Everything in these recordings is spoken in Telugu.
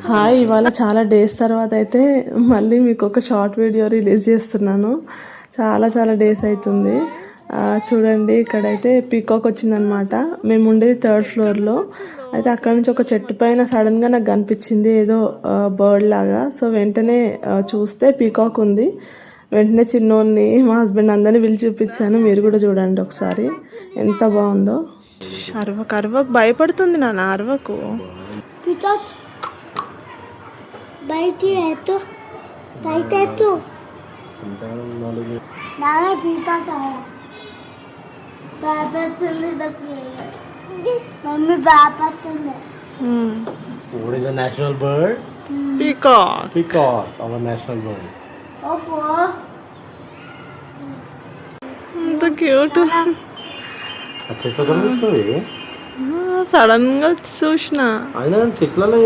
హాయ్, ఇవాళ చాలా డేస్ తర్వాత అయితే మళ్ళీ మీకు ఒక షార్ట్ వీడియో రిలీజ్ చేస్తున్నాను. చాలా చాలా డేస్ అవుతుంది. చూడండి, ఇక్కడైతే పీకాక్ వచ్చిందనమాట. మేము ఉండేది 3rd ఫ్లోర్లో. అయితే అక్కడ నుంచి ఒక చెట్టు పైన సడన్గా నాకు కనిపించింది ఏదో బర్డ్ లాగా. సో వెంటనే చూస్తే పీకాక్ ఉంది. వెంటనే చిన్నోన్ని, మా హస్బెండ్ అందరినీ పిలిచి చూపించాను. మీరు కూడా చూడండి ఒకసారి ఎంత బాగుందో. అరవకు భయపడుతుంది నాన్న, అరవకు. బయట mummy బాపడుతుంది. What is the national bird? Peacock. Peacock, our national bird. ఎంత క్యూట్. అచ్చా కనిపిస్తుంది. సడన్ గా చూసిన అయినా చెట్లలో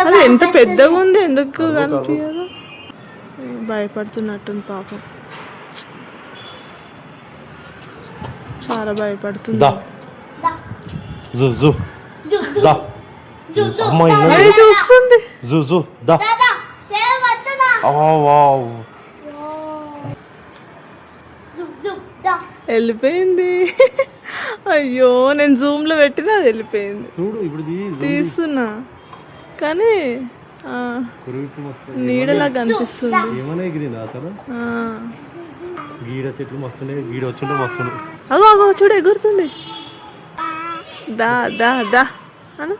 అది ఎంత పెద్దగా ఉంది, ఎందుకు కనిపించదు? భయపడుతున్నట్టుంది పాపం, చాలా భయపడుతుంది. చూస్తుంది. వెళ్ళిపోయింది. అయ్యో, నేను జూమ్ లో పెట్టినా అది వెళ్ళిపోయింది. తీస్తున్నా కానీ నీడలా కనిపిస్తుంది. అగో అగో చూడు, ఎగురుతుంది. దా దా దా అను.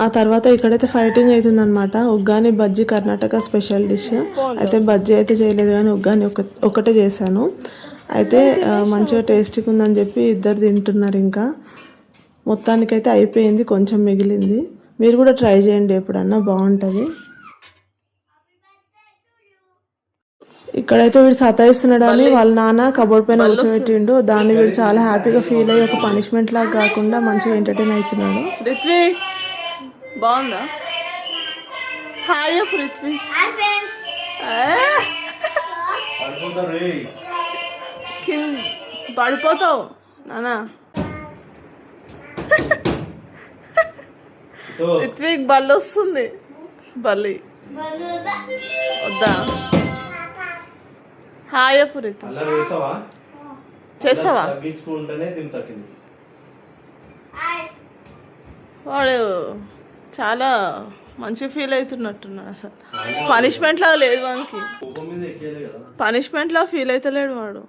ఆ తర్వాత ఇక్కడైతే ఫైటింగ్ అవుతుంది అనమాట. Uggani bajji Karnataka special dish. అయితే బజ్జీ అయితే చేయలేదు కానీ ఉగ్గాని ఒకటే చేశాను. అయితే మంచిగా టేస్టీగా ఉందని చెప్పి ఇద్దరు తింటున్నారు. ఇంకా మొత్తానికైతే అయిపోయింది, కొంచెం మిగిలింది. మీరు కూడా ట్రై చేయండి ఎప్పుడన్నా, బాగుంటుంది. ఇక్కడైతే వీడు సతాయిస్తున్నాడు అని వాళ్ళ నాన్న కబోర్డ్ పైన కూర్చోబెట్టిండు. దాన్ని వీడు చాలా హ్యాపీగా ఫీల్ అయ్యి ఒక పనిష్మెంట్ లాగా కాకుండా మంచిగా ఎంటర్టైన్ అవుతున్నాడు. రిత్వి బాగుందా? హాయ్ పృథ్వీ. పడిపోతావు నానా. రిత్విక్ బల్లి వస్తుంది. బల్లి వద్దా? హాయ్ పురిత్ చేస్తావా? వాడు చాలా మంచి ఫీల్ అవుతున్నట్టున్నాడు. అసలు పనిష్మెంట్ లాగా లేదు వానికి, పనిష్మెంట్ లా ఫీల్ అవుతలేడు వాడు.